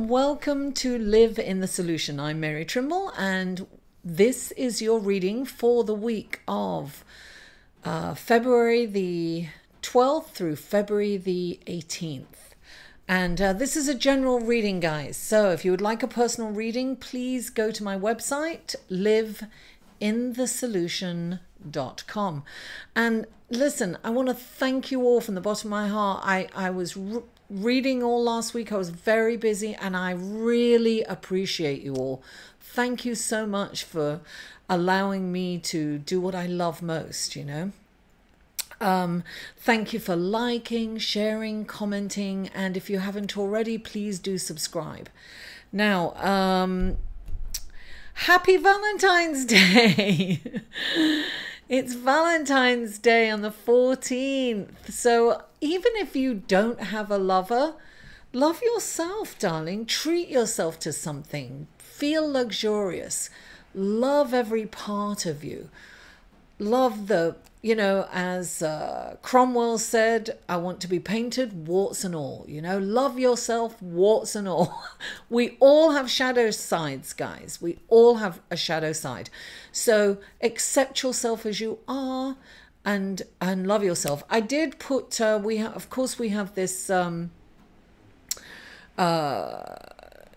welcome to Live in the Solution. I'm Mary Trimble, and this is your reading for the week of February the 12th through February the 18th. And this is a general reading, guys. So if you would like a personal reading, please go to my website, liveinthesolution.com. And listen, I want to thank you all from the bottom of my heart. I was reading all last week. I was very busy, and I really appreciate you all. Thank you so much for allowing me to do what I love most, you know. Thank you for liking, sharing, commenting, and if you haven't already, please do subscribe. Now, happy Valentine's Day. It's Valentine's Day on the 14th. So even if you don't have a lover, love yourself, darling. Treat yourself to something. Feel luxurious. Love every part of you. Love the, you know, as Cromwell said, I want to be painted, warts and all. You know, love yourself, warts and all. We all have shadow sides, guys. We all have a shadow side. So accept yourself as you are and love yourself. I did put, of course, we have this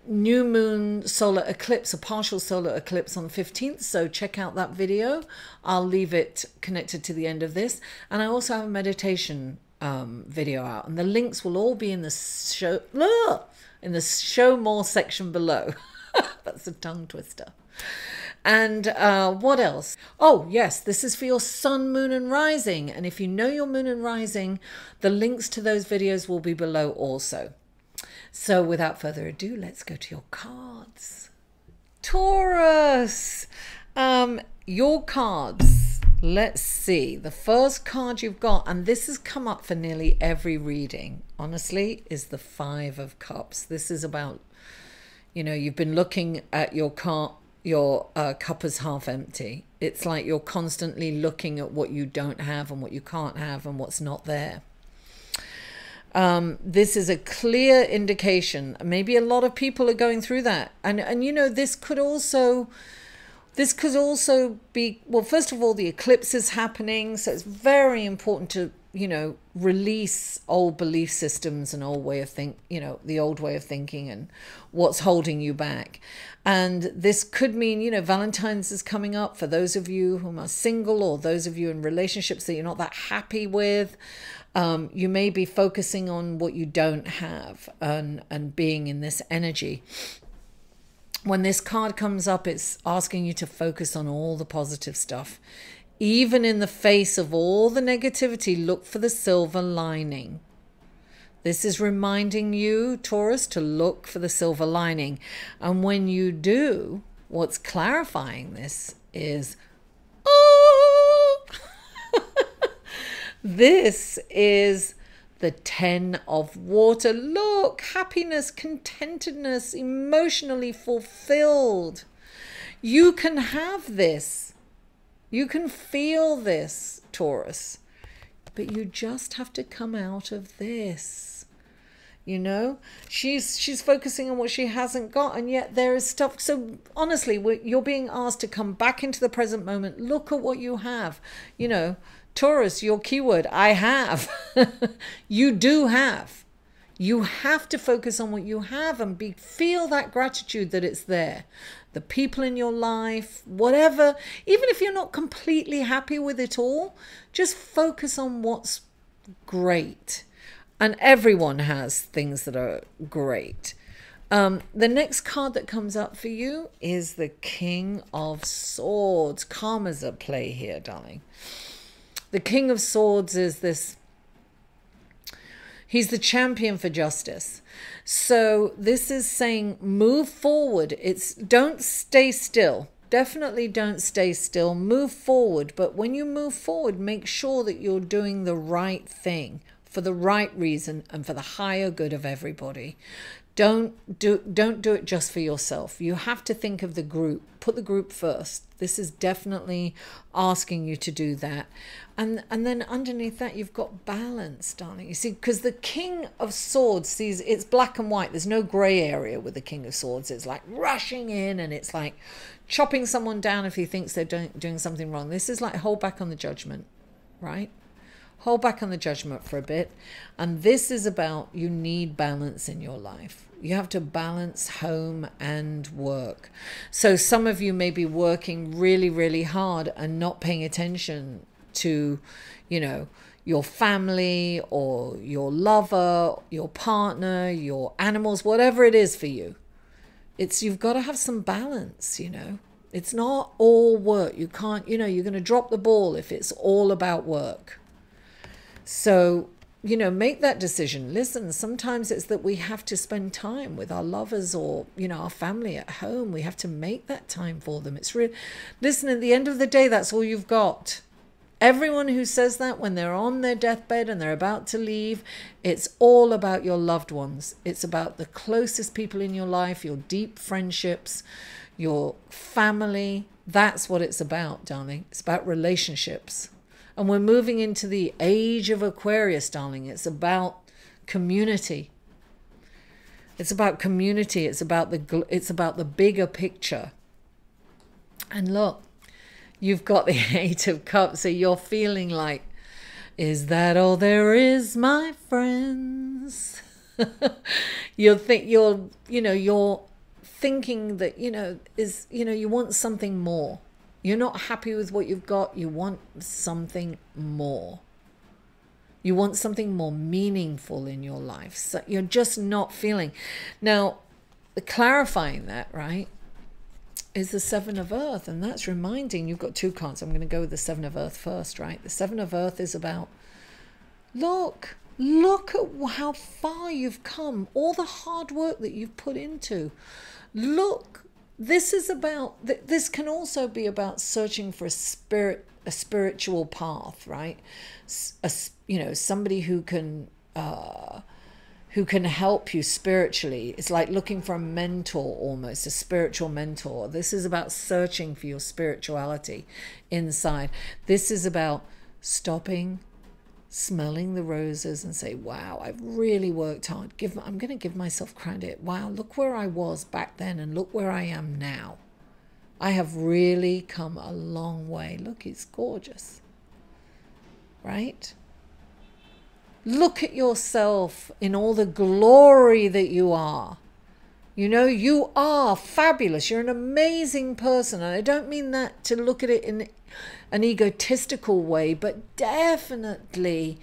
new moon solar eclipse, a partial solar eclipse on the 15th, so check out that video. I'll leave it connected to the end of this, and I also have a meditation video out, and the links will all be in the show more section below. That's a tongue twister. And what else? Oh yes, this is for your sun, moon and rising, and if you know your moon and rising, the links to those videos will be below also. So without further ado, let's go to your cards. Taurus, your cards. Let's see. The first card you've got, and this has come up for nearly every reading, honestly, is the Five of Cups. This is about, you know, you've been looking at your cup as half empty. It's like you're constantly looking at what you don't have and what you can't have and what's not there. This is a clear indication. Maybe a lot of people are going through that. And you know, this could also be, well, first of all, the eclipse is happening. So it's very important to, you know, release old belief systems and old way of the old way of thinking and what's holding you back. And this could mean, you know, Valentine's is coming up for those of you who are single or those of you in relationships that you're not that happy with. You may be focusing on what you don't have and being in this energy. When this card comes up, it's asking you to focus on all the positive stuff. Even in the face of all the negativity, look for the silver lining. This is reminding you, Taurus, to look for the silver lining. And when you do, what's clarifying this is, oh! This is the 10 of water. Look, happiness, contentedness, emotionally fulfilled. You can have this. You can feel this, Taurus. But you just have to come out of this. You know, she's focusing on what she hasn't got, and yet there is stuff. So honestly, you're being asked to come back into the present moment. Look at what you have. You know, Taurus, your keyword, I have. You do have. You have to focus on what you have and feel that gratitude that it's there. The people in your life, whatever, even if you're not completely happy with it all, just focus on what's great. And everyone has things that are great. The next card that comes up for you is the King of Swords. Karma's at play here, darling. The King of Swords is this, he's the champion for justice. So this is saying move forward. It's don't stay still. Definitely don't stay still. Move forward. But when you move forward, make sure that you're doing the right thing for the right reason and for the higher good of everybody. Don't do it just for yourself. You have to think of the group. Put the group first. This is definitely asking you to do that. And then underneath that, you've got balance, darling. You see, because the King of Swords sees it's black and white. There's no gray area with the King of Swords. It's like rushing in, and it's like chopping someone down if he thinks they're doing something wrong. This is like hold back on the judgment, right? Hold back on the judgment for a bit. And this is about you need balance in your life. You have to balance home and work. So some of you may be working really, really hard and not paying attention to, you know, your family or your lover, your partner, your animals, whatever it is for you. You've got to have some balance, you know. It's not all work. You can't, you know, you're going to drop the ball if it's all about work. So, you know, make that decision. Listen, sometimes it's that we have to spend time with our lovers or, you know, our family at home. We have to make that time for them. It's real. Listen, at the end of the day, that's all you've got. Everyone who says that when they're on their deathbed and they're about to leave, it's all about your loved ones. It's about the closest people in your life, your deep friendships, your family. That's what it's about, darling. It's about relationships. And we're moving into the age of Aquarius, darling. It's about community. It's about community. It's about the bigger picture. And look, you've got the Eight of Cups, so you're feeling like, is that all there is, my friends? You're thinking that, you want something more. You're not happy with what you've got. You want something more. You want something more meaningful in your life. So you're just not feeling. Now, clarifying that, right, is the Seven of Earth. And that's reminding, you've got two cards. I'm going to go with the Seven of Earth first, right? The Seven of Earth is about, look at how far you've come. All the hard work that you've put into. Look. This is about, this can also be about searching for a spiritual path, right? Somebody who can help you spiritually. It's like looking for a mentor, almost a spiritual mentor. This is about searching for your spirituality inside. This is about stopping, smelling the roses and say, wow, I've really worked hard. I'm going to give myself credit. Wow, look where I was back then and look where I am now. I have really come a long way. Look, it's gorgeous. Right? Look at yourself in all the glory that you are. You know, you are fabulous. You're an amazing person. And I don't mean that to look at it in an egotistical way, but definitely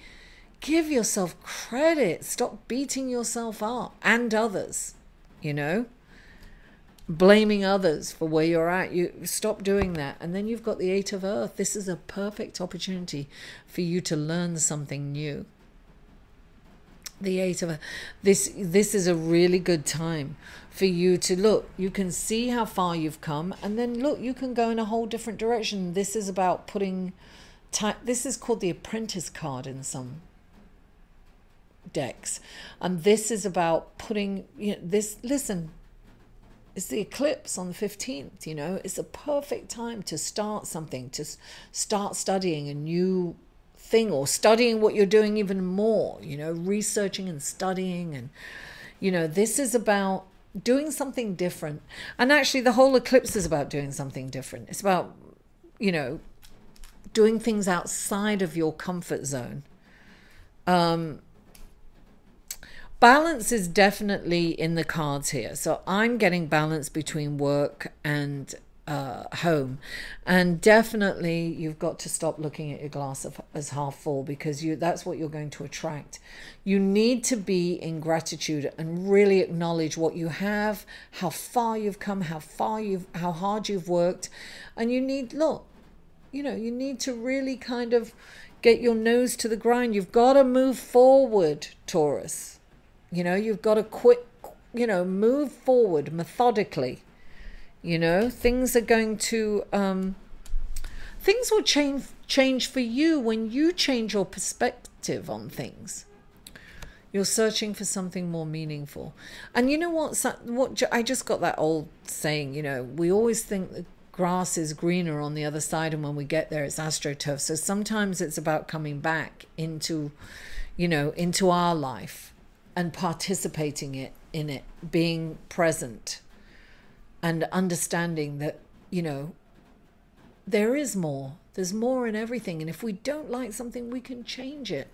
give yourself credit. Stop beating yourself up and others, you know, blaming others for where you're at. You stop doing that. And then you've got the Eight of Earth. This is a perfect opportunity for you to learn something new. The Eight of Earth. This is a really good time for you to look. You can see how far you've come, and then look, you can go in a whole different direction. This is about putting this is called the Apprentice card in some decks, and this is about putting, listen, it's the eclipse on the 15th, it's a perfect time to start something, to start studying a new thing, or studying what you're doing even more, researching and studying. And this is about doing something different. And actually the whole eclipse is about doing something different. It's about doing things outside of your comfort zone. Balance is definitely in the cards here. So I'm getting balance between work and home, and definitely you've got to stop looking at your glass as half full, because that's what you're going to attract. You need to be in gratitude and really acknowledge what you have, how far you've come, how hard you've worked. And you need you need to really kind of get your nose to the grind. You've got to move forward, Taurus. You've got to move forward methodically. Things are going to, things will change for you when you change your perspective on things. You're searching for something more meaningful. And you know what I just got that old saying, you know, we always think the grass is greener on the other side, and when we get there it's astroturf. So sometimes it's about coming back into, you know, into our life and participating in it, being present and understanding that, you know, there is more. There's more in everything. And if we don't like something, we can change it.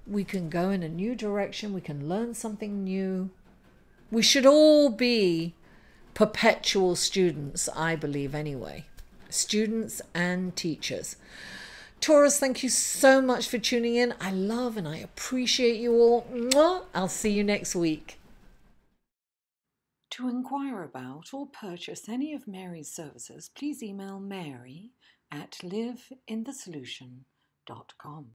We can go in a new direction. We can learn something new. We should all be perpetual students, I believe anyway. Students and teachers. Taurus, thank you so much for tuning in. I love and I appreciate you all. Mwah! I'll see you next week. To inquire about or purchase any of Mary's services, please email mary@liveinthesolution.com.